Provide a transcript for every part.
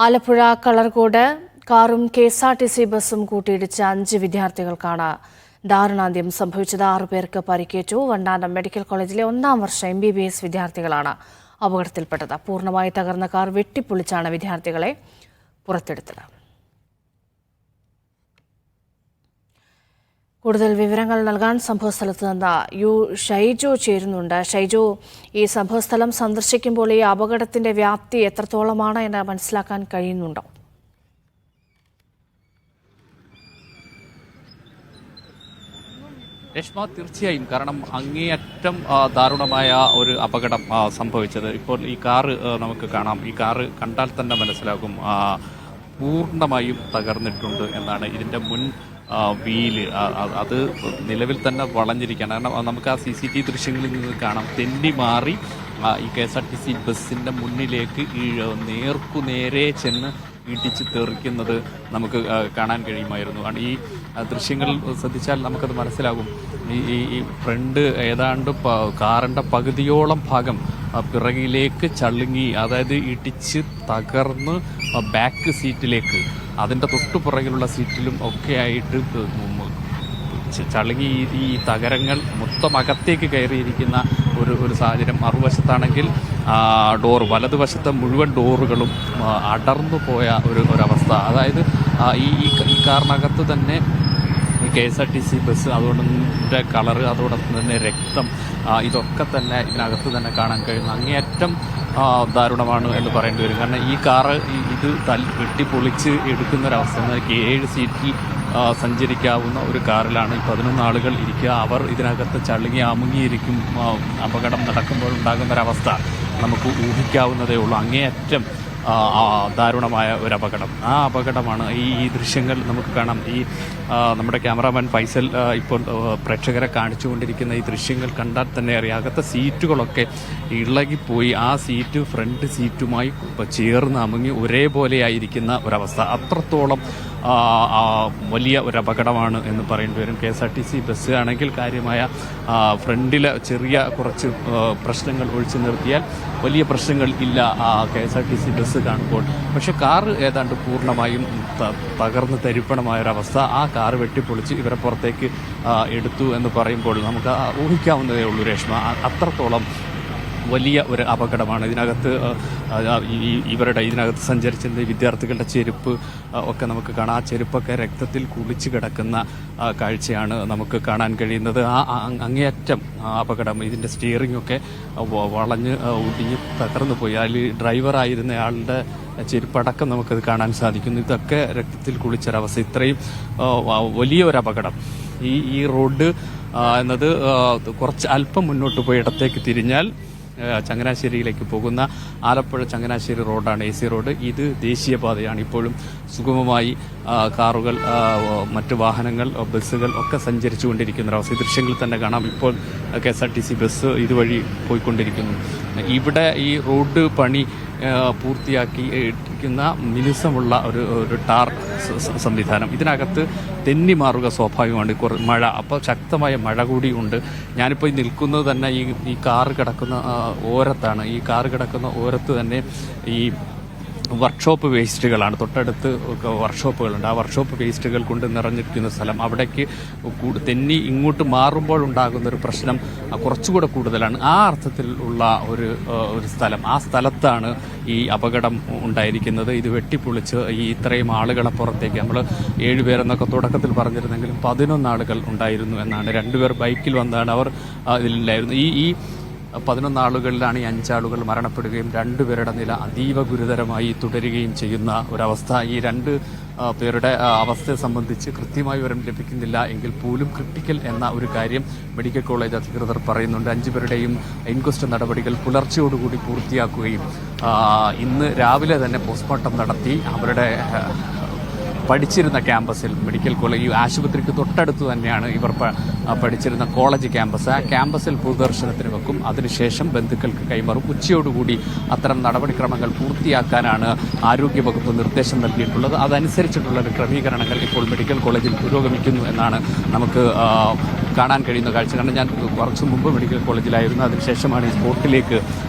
ആലപ്പുഴ കളർകോട് കാറും കെഎസ്ആർടിസി ബസും കൂട്ടിയിടിച്ച 5 വിദ്യാർത്ഥികൾക്കാണ് ദാരുണാന്ത്യം സംഭവിച്ചത്. 6 പേർക്ക് പരിക്കേറ്റു. വണ്ടാനം മെഡിക്കൽ കോളേജിലെ 1ാം വർഷ MBBS വിദ്യാർത്ഥികളാണ് അപകടത്തിൽപ്പെട്ടത്. പൂർണ്ണമായി തകർന്ന കാർ വെട്ടിപ്പൊളിച്ചാണ് വിദ്യാർത്ഥികളെ പുറത്തെടുത്തത്. കൂടുതൽ വിവരങ്ങൾ നൽകാൻ സംഭവസ്ഥലത്ത് നിന്ന് ഷൈജോ ചേരുന്നുണ്ട്. ഷൈജോ, ഈ സംഭവസ്ഥലം സന്ദർശിക്കുമ്പോൾ ഈ അപകടത്തിന്റെ വ്യാപ്തി എത്രത്തോളമാണ് എന്ന് മനസ്സിലാക്കാൻ കഴിയുന്നുണ്ടോ? രശ്മ, തീർച്ചയായും. കാരണം അങ്ങേയറ്റം ദാരുണമായ ഒരു അപകടം സംഭവിച്ചത്. ഇപ്പോൾ ഈ കാറ് നമുക്ക് കാണാം. ഈ കാറ് കണ്ടാൽ തന്നെ മനസ്സിലാകും പൂർണ്ണമായും തകർന്നിട്ടുണ്ട് എന്നാണ്. ഇതിൻ്റെ മുൻ വീല് അത് നിലവിൽ തന്നെ വളഞ്ഞിരിക്കുകയാണ്. കാരണം നമുക്ക് ആ CCTV ദൃശ്യങ്ങളിൽ നിന്ന് കാണാം. തെന്നി മാറി ഈ KSRTC ബസ്സിൻ്റെ മുന്നിലേക്ക് നേർക്കുനേരെ ചെന്ന് ഇടിച്ച് തെറിക്കുന്നത് നമുക്ക് കാണാൻ കഴിയുമായിരുന്നു. ഈ ദൃശ്യങ്ങൾ ശ്രദ്ധിച്ചാൽ നമുക്കത് മനസ്സിലാകും. ഈ ഫ്രണ്ട് ഏതാണ്ട് കാറിൻ്റെ പകുതിയോളം ഭാഗം പിറകിലേക്ക് ചളുങ്ങി, അതായത് ഇടിച്ച് തകർന്ന് ബാക്ക് സീറ്റിലേക്ക്, അതിൻ്റെ തൊട്ടു പുറകിലുള്ള സീറ്റിലും ഒക്കെ ആയിട്ട് ചളുങ്ങി ഈ തകരങ്ങൾ മൊത്തം അകത്തേക്ക് കയറിയിരിക്കുന്ന ഒരു സാഹചര്യം. മറുവശത്താണെങ്കിൽ വലതുവശത്തെ മുഴുവൻ ഡോറുകളും അടർന്നു പോയ ഒരവസ്ഥ. അതായത് ഈ കാറിനകത്ത് തന്നെ ഈ KSRTC ബസ്, അതുകൊണ്ട് കളറ്, അതോടൊപ്പം തന്നെ രക്തം, ഇതൊക്കെ തന്നെ ഇതിനകത്ത് തന്നെ കാണാൻ കഴിയുന്നു. അങ്ങേയറ്റം ദാരുണമാണ് എന്ന് പറയേണ്ടി വരും. കാരണം ഈ കാറ് ഇത് വെട്ടിപ്പൊളിച്ച് എടുക്കുന്നൊരവസ്ഥ. 7 സീറ്റിൽ സഞ്ചരിക്കാവുന്ന ഒരു കാറിലാണ് ഈ 11 ആളുകൾ ഇരിക്കുക. അവർ ഇതിനകത്ത് ചളുങ്ങി അമുങ്ങിയിരിക്കും. അപകടം നടക്കുമ്പോൾ ഉണ്ടാകുന്നൊരവസ്ഥ നമുക്ക് ഊഹിക്കാവുന്നതേ ഉള്ളൂ. അങ്ങേയറ്റം ദാരുണമായ ഒരു അപകടം. ആ അപകടമാണ് ഈ ദൃശ്യങ്ങൾ നമുക്ക് കാണാം. നമ്മുടെ ക്യാമറാമാൻ ഫൈസൽ ഇപ്പോൾ പ്രേക്ഷകരെ കാണിച്ചുകൊണ്ടിരിക്കുന്ന ഈ ദൃശ്യങ്ങൾ കണ്ടാൽ തന്നെ അറിയാം. അകത്തെ സീറ്റുകളൊക്കെ ഇളകിപ്പോയി. ആ സീറ്റ് ഫ്രണ്ട് സീറ്റുമായി ചേർന്ന് അമുങ്ങി ഒരേപോലെയായിരിക്കുന്ന ഒരവസ്ഥ. അത്രത്തോളം വലിയ ഒരു അപകടമാണ് എന്ന് പറയേണ്ടി വരും. KSRTC ബസ് ആണെങ്കിൽ കാര്യമായ ഫ്രണ്ടിലെ ചെറിയ കുറച്ച് പ്രശ്നങ്ങൾ ഒഴിച്ചു നിർത്തിയാൽ വലിയ പ്രശ്നങ്ങൾ ഇല്ല KSRTC ബസ് കാണുമ്പോൾ. പക്ഷെ കാറ് ഏതാണ്ട് പൂർണ്ണമായും തകർന്ന് തരിപ്പണമായൊരവസ്ഥ. ആ കാറ് വെട്ടിപ്പൊളിച്ച് ഇവരെ പുറത്തേക്ക് എടുത്തു എന്ന് പറയുമ്പോൾ നമുക്ക് ഊഹിക്കാവുന്നതേ ഉള്ളൂ രേഷ്മ. അത്രത്തോളം വലിയ ഒരു അപകടമാണ്. ഇതിനകത്ത് ഇതിനകത്ത് സഞ്ചരിച്ചിരുന്ന വിദ്യാർത്ഥികളുടെ ചെരുപ്പ് ഒക്കെ നമുക്ക് കാണാം. ആ ചെരുപ്പൊക്കെ രക്തത്തിൽ കുളിച്ച് കിടക്കുന്ന കാഴ്ചയാണ് നമുക്ക് കാണാൻ കഴിയുന്നത്. അങ്ങേയറ്റം അപകടം. ഇതിൻ്റെ സ്റ്റിയറിംഗ് ഒക്കെ വളഞ്ഞ് ഒടിഞ്ഞ് തകർന്നു പോയി. അതിൽ ഡ്രൈവറായിരുന്ന ആളുടെ ചെരുപ്പടക്കം നമുക്കത് കാണാൻ സാധിക്കുന്നു. ഇതൊക്കെ രക്തത്തിൽ കുളിച്ചൊരവസ്ഥ. ഇത്രയും വലിയൊരു അപകടം. ഈ റോഡ് എന്നത് കുറച്ച് അല്പം മുന്നോട്ട് പോയി ഇടത്തേക്ക് തിരിഞ്ഞാൽ ചങ്ങനാശ്ശേരിയിലേക്ക് പോകുന്ന ആലപ്പുഴ ചങ്ങനാശ്ശേരി റോഡാണ്, AC റോഡ്. ഇത് ദേശീയപാതയാണ്. ഇപ്പോഴും സുഗമമായി കാറുകൾ, മറ്റ് വാഹനങ്ങൾ, ബസ്സുകൾ ഒക്കെ സഞ്ചരിച്ചുകൊണ്ടിരിക്കുന്ന ഒരവസ്ഥ. ദൃശ്യങ്ങളിൽ തന്നെ കാണാം. ഇപ്പോൾ KSRTC ബസ് ഇതുവഴി പോയിക്കൊണ്ടിരിക്കുന്നു. ഇവിടെ ഈ റോഡ് പണി പൂർത്തിയാക്കി ഇട്ടിരിക്കുന്ന മിനുസമുള്ള ഒരു ടാർ സംവിധാനം. ഇതിനകത്ത് തെന്നി മാറുക സ്വാഭാവികമാണ്. മഴ, അപ്പോൾ ശക്തമായ മഴ കൂടി ഉണ്ട്. ഞാനിപ്പോൾ നിൽക്കുന്നത് തന്നെ ഈ കാറ് കിടക്കുന്ന ഓരത്താണ്. ഈ കാറ് കിടക്കുന്ന ഓരത്ത് തന്നെ ഈ വർക്ക്ഷോപ്പ് വേസ്റ്റുകളാണ്. തൊട്ടടുത്ത് വർക്ക്ഷോപ്പുകളുണ്ട്. ആ വർക്ക്ഷോപ്പ് വേസ്റ്റുകൾ കൊണ്ട് നിറഞ്ഞിരിക്കുന്ന സ്ഥലം. അവിടേക്ക് തെന്നി ഇങ്ങോട്ട് മാറുമ്പോൾ ഉണ്ടാകുന്നൊരു പ്രശ്നം കുറച്ചുകൂടെ കൂടുതലാണ്. ആ അർത്ഥത്തിൽ ഉള്ള ഒരു സ്ഥലം. ആ സ്ഥലത്താണ് ഈ അപകടം ഉണ്ടായിരിക്കുന്നത്. ഇത് വെട്ടിപ്പൊളിച്ച് ഇത്രയും ആളുകളെ പുറത്തേക്ക്, നമ്മൾ 7 പേരെന്നൊക്കെ തുടക്കത്തിൽ പറഞ്ഞിരുന്നെങ്കിലും 11 ആളുകൾ ഉണ്ടായിരുന്നു എന്നാണ്. 2 പേർ ബൈക്കിൽ വന്നാണ്. അവർ ഇതിലുണ്ടായിരുന്നു. ഈ 11 ആളുകളിലാണ് ഈ 5 ആളുകൾ മരണപ്പെടുകയും 2 പേരുടെ നില അതീവ ഗുരുതരമായി തുടരുകയും ചെയ്യുന്ന ഒരവസ്ഥ. ഈ 2 പേരുടെ അവസ്ഥയെ സംബന്ധിച്ച് കൃത്യമായി വിവരം ലഭിക്കുന്നില്ല എങ്കിൽ പോലും ക്രിട്ടിക്കൽ എന്ന ഒരു കാര്യം മെഡിക്കൽ കോളേജ് അധികൃതർ പറയുന്നുണ്ട്. 5 പേരുടെയും ഇൻക്വസ്റ്റ് നടപടികൾ പുലർച്ചയോടുകൂടി പൂർത്തിയാക്കുകയും ഇന്ന് രാവിലെ തന്നെ പോസ്റ്റ്മോർട്ടം നടത്തി അവരുടെ പഠിച്ചിരുന്ന ക്യാമ്പസിൽ, മെഡിക്കൽ കോളേജ് ആശുപത്രിക്ക് തൊട്ടടുത്ത് തന്നെയാണ് ഇവർ പഠിച്ചിരുന്ന കോളേജ് ക്യാമ്പസ്. ആ ക്യാമ്പസിൽ പൊതുദർശനത്തിന് വെക്കും. അതിനുശേഷം ബന്ധുക്കൾക്ക് കൈമാറും. ഉച്ചയോടുകൂടി അത്തരം നടപടിക്രമങ്ങൾ പൂർത്തിയാക്കാനാണ് ആരോഗ്യവകുപ്പ് നിർദ്ദേശം നൽകിയിട്ടുള്ളത്. അതനുസരിച്ചിട്ടുള്ള ക്രമീകരണങ്ങൾ ഇപ്പോൾ മെഡിക്കൽ കോളേജിൽ പുരോഗമിക്കുന്നു എന്നാണ് നമുക്ക് കാണാൻ കഴിയുന്ന കാഴ്ച. കാരണം ഞാൻ കുറച്ച് മുമ്പ് മെഡിക്കൽ കോളേജിലായിരുന്നു, അതിനുശേഷമാണ് ഈ സ്പോട്ടിലേക്ക്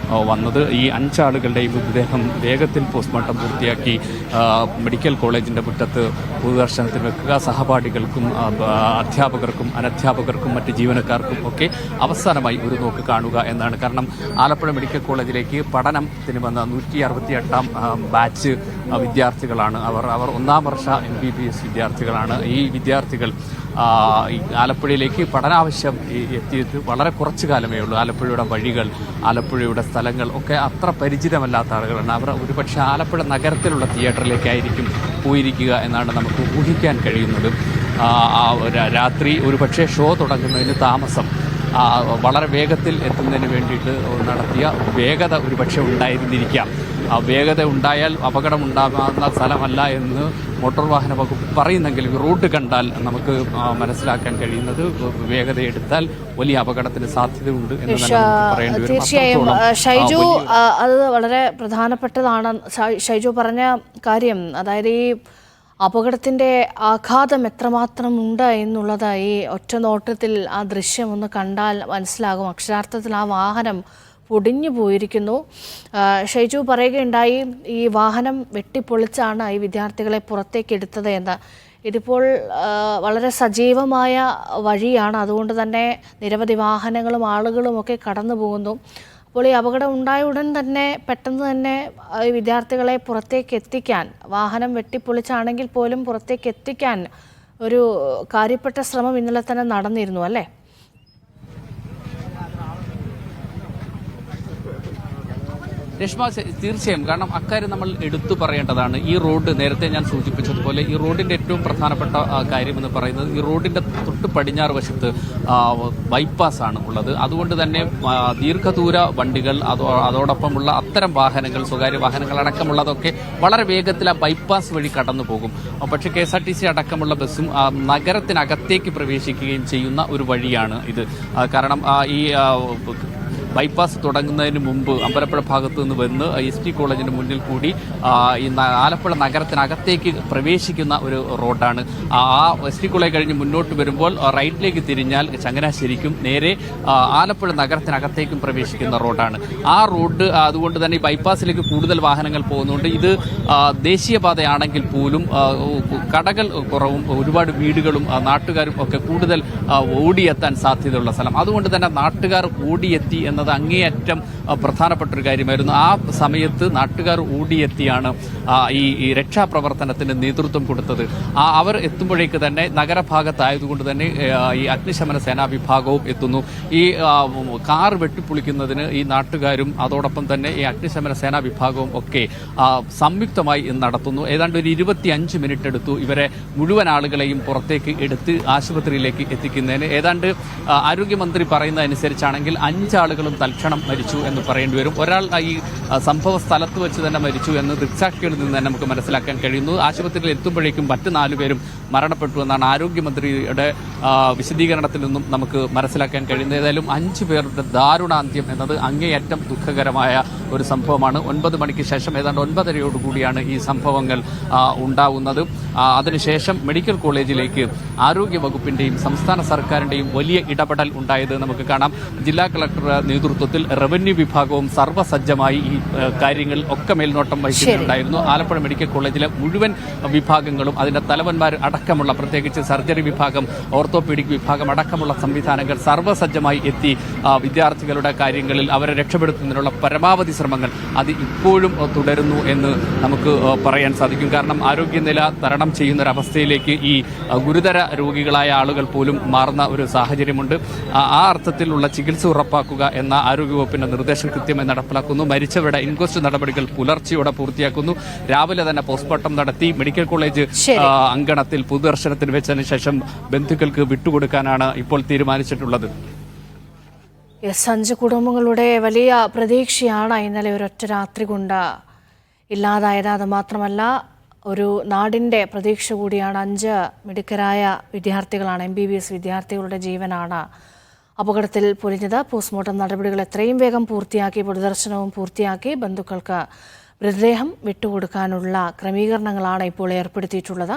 വന്നത്. ഈ 5 ആളുകളുടെയും മൃതദേഹം വേഗത്തിൽ പോസ്റ്റ്മോർട്ടം പൂർത്തിയാക്കി മെഡിക്കൽ കോളേജിൻ്റെ മുറ്റത്ത് പൊതുദർശനത്തിന് വെക്കുക. സഹപാഠികൾക്കും അധ്യാപകർക്കും അനധ്യാപകർക്കും മറ്റ് ജീവനക്കാർക്കും ഒക്കെ അവസാനമായി ഒരു നോക്ക് കാണുക എന്നാണ്. കാരണം ആലപ്പുഴ മെഡിക്കൽ കോളേജിലേക്ക് പഠനത്തിന് വന്ന 168ാം ബാച്ച് വിദ്യാർത്ഥികളാണ് അവർ 1ാം വർഷ MBBS വിദ്യാർത്ഥികളാണ്. ഈ വിദ്യാർത്ഥികൾ ഈ ആലപ്പുഴയിലേക്ക് പഠനാവശ്യം എത്തിയിട്ട് വളരെ കുറച്ചു കാലമേ ഉള്ളൂ. ആലപ്പുഴയുടെ വഴികൾ, ആലപ്പുഴയുടെ സ്ഥലങ്ങൾ ഒക്കെ അത്ര പരിചിതമല്ലാത്ത ആളുകളാണ്. അവർ ഒരുപക്ഷെ ആലപ്പുഴ നഗരത്തിലുള്ള തിയേറ്ററിലേക്കായിരിക്കും പോയിരിക്കുക എന്നാണ് നമുക്ക് ഊഹിക്കാൻ കഴിയുന്നത്. രാത്രി ഒരുപക്ഷെ ഷോ തുടങ്ങുന്നതിന് താമസം വളരെ വേഗത്തിൽ എത്തുന്നതിന് വേണ്ടിയിട്ട് നടത്തിയ വേഗത ഒരുപക്ഷെ ഉണ്ടായിരുന്നിരിക്കാം. വേഗത ഉണ്ടായാൽ അപകടം ഉണ്ടാകാവുന്ന സ്ഥലമല്ല എന്ന് മോട്ടോർ വാഹന വകുപ്പ് പറയുന്നെങ്കിലും റൂട്ട് കണ്ടാൽ നമുക്ക് മനസ്സിലാക്കാൻ കഴിയുന്നത് വേഗത എടുത്താൽ വലിയ അപകടത്തിന് സാധ്യതയുണ്ട് എന്ന് തന്നെ പറയേണ്ടി വരും. തീർച്ചയായും ഷൈജു, അത് വളരെ പ്രധാനപ്പെട്ടതാണ് ഷൈജു പറഞ്ഞ കാര്യം. അതായത് ഈ അപകടത്തിൻ്റെ ആഘാതം എത്രമാത്രം ഉണ്ട് എന്നുള്ളത് ഈ ഒറ്റ നോട്ടത്തിൽ ആ ദൃശ്യം ഒന്ന് കണ്ടാൽ മനസ്സിലാകും. അക്ഷരാർത്ഥത്തിൽ ആ വാഹനം പൊടിഞ്ഞു പോയിരിക്കുന്നു. ഷൈജു പറയുകയുണ്ടായി, ഈ വാഹനം വെട്ടിപ്പൊളിച്ചാണ് ഈ വിദ്യാർത്ഥികളെ പുറത്തേക്ക് എടുത്തത് എന്ന്. ഇതിപ്പോൾ വളരെ സജീവമായ വഴിയാണ്, അതുകൊണ്ട് തന്നെ നിരവധി വാഹനങ്ങളും ആളുകളും ഒക്കെ കടന്നു പോകുന്നു. അപ്പോൾ ഈ അപകടം ഉണ്ടായ ഉടൻ തന്നെ പെട്ടെന്ന് തന്നെ ഈ വിദ്യാർത്ഥികളെ പുറത്തേക്ക് എത്തിക്കാൻ, വാഹനം വെട്ടിപ്പൊളിച്ചാണെങ്കിൽ പോലും പുറത്തേക്ക് എത്തിക്കാൻ ഒരു കാര്യപ്പെട്ട ശ്രമം ഇന്നലെ തന്നെ നടന്നിരുന്നു അല്ലേ? രശ്മ, തീർച്ചയായും. കാരണം അക്കാര്യം നമ്മൾ എടുത്തു പറയേണ്ടതാണ്. ഈ റോഡ് നേരത്തെ ഞാൻ സൂചിപ്പിച്ചതുപോലെ ഈ റോഡിന്റെ ഏറ്റവും പ്രധാനപ്പെട്ട കാര്യമെന്ന് പറയുന്നത് ഈ റോഡിന്റെ തൊട്ട് പടിഞ്ഞാറ് വശത്ത് ബൈപ്പാസ് ആണ് ഉള്ളത്. അതുകൊണ്ട് തന്നെ ദീർഘദൂര വണ്ടികൾ അതോടൊപ്പമുള്ള അത്തരം വാഹനങ്ങൾ, സ്വകാര്യ വാഹനങ്ങൾ അടക്കമുള്ളതൊക്കെ വളരെ വേഗത്തിൽ ആ ബൈപ്പാസ് വഴി കടന്നു പോകും. പക്ഷേ KSRTC അടക്കമുള്ള ബസ്സും നഗരത്തിനകത്തേക്ക് പ്രവേശിക്കുകയും ചെയ്യുന്ന ഒരു വഴിയാണ് ഇത്. കാരണം ഈ ബൈപ്പാസ് തുടങ്ങുന്നതിന് മുമ്പ് അമ്പലപ്പുഴ ഭാഗത്തു നിന്ന് വന്ന് ST കോളേജിന് മുന്നിൽ കൂടി ഈ ആലപ്പുഴ നഗരത്തിനകത്തേക്ക് പ്രവേശിക്കുന്ന ഒരു റോഡാണ്. ആ ST കോളേജ് കഴിഞ്ഞ് മുന്നോട്ട് വരുമ്പോൾ റൈറ്റിലേക്ക് തിരിഞ്ഞാൽ ചങ്ങനാശ്ശേരിക്കും നേരെ ആലപ്പുഴ നഗരത്തിനകത്തേക്കും പ്രവേശിക്കുന്ന റോഡാണ്. ആ റോഡ് അതുകൊണ്ട് തന്നെ ഈ ബൈപ്പാസിലേക്ക് കൂടുതൽ വാഹനങ്ങൾ പോകുന്നുണ്ട്. ഇത് ദേശീയപാതയാണെങ്കിൽ പോലും കടകൾ കുറവും ഒരുപാട് വീടുകളും നാട്ടുകാരും ഒക്കെ കൂടുതൽ ഓടിയെത്താൻ സാധ്യതയുള്ള സ്ഥലം. അതുകൊണ്ട് തന്നെ നാട്ടുകാർ ഓടിയെത്തി എന്നത് അങ്ങേയറ്റം പ്രധാനപ്പെട്ട ഒരു കാര്യമായിരുന്നു. ആ സമയത്ത് നാട്ടുകാർ ഓടിയെത്തിയാണ് ഈ രക്ഷാപ്രവർത്തനത്തിന് നേതൃത്വം കൊടുത്തത്. അവർ എത്തുമ്പോഴേക്ക് തന്നെ നഗരഭാഗത്തായതുകൊണ്ട് തന്നെ ഈ അഗ്നിശമന സേനാ വിഭാഗവും എത്തുന്നു. ഈ കാർ വെട്ടിപ്പൊളിക്കുന്നതിന് ഈ നാട്ടുകാരും അതോടൊപ്പം തന്നെ ഈ അഗ്നിശമന സേനാ വിഭാഗവും ഒക്കെ സംയുക്തമായി നടത്തുന്നു. ഏതാണ്ട് ഒരു 25 മിനിറ്റ് എടുത്തു ഇവരെ മുഴുവൻ ആളുകളെയും പുറത്തേക്ക് എടുത്ത് ആശുപത്രിയിലേക്ക് എത്തിക്കുന്നതിന്. ഏതാണ്ട് ആരോഗ്യമന്ത്രി പറയുന്നതനുസരിച്ചാണെങ്കിൽ 5 ആളുകളും തൽക്ഷണം മരിച്ചു എന്ന് പറയേണ്ടി വരും. ഒരാൾ ഈ സംഭവ സ്ഥലത്ത് വെച്ച് തന്നെ മരിച്ചു എന്ന് ദൃക്സാക്ഷികളിൽ നിന്ന് തന്നെ നമുക്ക് മനസ്സിലാക്കാൻ കഴിയുന്നു. ആശുപത്രിയിൽ എത്തുമ്പോഴേക്കും മറ്റ് 4 പേരും മരണപ്പെട്ടു എന്നാണ് ആരോഗ്യമന്ത്രിയുടെ വിശദീകരണത്തിൽ നിന്നും നമുക്ക് മനസ്സിലാക്കാൻ കഴിയുന്നത്. ഏതായാലും 5 പേരുടെ ദാരുണാന്ത്യം എന്നത് അങ്ങേയറ്റം ദുഃഖകരമായ ഒരു സംഭവമാണ്. 9 മണിക്ക് ശേഷം ഏതാണ്ട് 9:30യോടുകൂടിയാണ് ഈ സംഭവങ്ങൾ ഉണ്ടാവുന്നത്. അതിനുശേഷം മെഡിക്കൽ കോളേജിലേക്ക് ആരോഗ്യ വകുപ്പിന്റെയും സംസ്ഥാന സർക്കാരിന്റെയും വലിയ ഇടപെടൽ ഉണ്ടായത് നമുക്ക് കാണാം. ജില്ലാ കളക്ടറുടെ നേതൃത്വത്തിൽ റവന്യൂ വിഭാഗവും സർവ്വസജ്ജമായി ഈ കാര്യങ്ങൾ ഒക്കെ മേൽനോട്ടം വഹിക്കുന്നുണ്ടായിരുന്നു. ആലപ്പുഴ മെഡിക്കൽ കോളേജിലെ മുഴുവൻ വിഭാഗങ്ങളും അതിന്റെ തലവന്മാർ അടക്കമുള്ള, പ്രത്യേകിച്ച് സർജറി വിഭാഗം, ഓർത്തോപീഡിക് വിഭാഗം അടക്കമുള്ള സംവിധാനങ്ങൾ സർവ്വസജ്ജമായി എത്തി വിദ്യാർത്ഥികളുടെ കാര്യങ്ങളിൽ അവരെ രക്ഷപ്പെടുത്തുന്നതിനുള്ള പരമാവധി ശ്രമങ്ങൾ അത് ഇപ്പോഴും തുടരുന്നു എന്ന് നമുക്ക് പറയാൻ സാധിക്കും. കാരണം ആരോഗ്യനില തരണം ചെയ്യുന്ന ഒരവസ്ഥയിലേക്ക് ഈ ഗുരുതര രോഗികളായ ആളുകൾ പോലും മാറുന്ന ഒരു സാഹചര്യമുണ്ട്. ആ അർത്ഥത്തിലുള്ള ചികിത്സ ഉറപ്പാക്കുക എന്ന ആരോഗ്യവകുപ്പിന്റെ നിർദ്ദേശം കൃത്യമായി നടപ്പിലാക്കുന്നു. മരിച്ചവരുടെ ഇൻക്വസ്റ്റ് നടപടികൾ പുലർച്ചെയോടെ പൂർത്തിയാക്കുന്നു. രാവിലെ തന്നെ പോസ്റ്റ്മോർട്ടം നടത്തി മെഡിക്കൽ കോളേജ് അങ്കണത്തിൽ പൊതുദർശനത്തിന് വെച്ചതിന് ശേഷം ബന്ധുക്കൾക്ക് വിട്ടുകൊടുക്കാനാണ് ഇപ്പോൾ തീരുമാനിച്ചിട്ടുള്ളത്. 5 കുടുംബങ്ങളുടെ വലിയ പ്രതീക്ഷയാണ് ഇന്നലെ ഒരൊറ്റ രാത്രി കൊണ്ട് ഇല്ലാതായത്. അത് മാത്രമല്ല ഒരു നാടിൻ്റെ പ്രതീക്ഷ കൂടിയാണ്. 5 മിടുക്കരായ വിദ്യാർത്ഥികളാണ്, MBBS വിദ്യാർത്ഥികളുടെ ജീവനാണ് അപകടത്തിൽ പൊലിഞ്ഞത്. പോസ്റ്റ്മോർട്ടം നടപടികൾ എത്രയും വേഗം പൂർത്തിയാക്കി, പൊതുദർശനവും പൂർത്തിയാക്കി ബന്ധുക്കൾക്ക് മൃതദേഹം വിട്ടുകൊടുക്കാനുള്ള ക്രമീകരണങ്ങളാണ് ഇപ്പോൾ ഏർപ്പെടുത്തിയിട്ടുള്ളത്.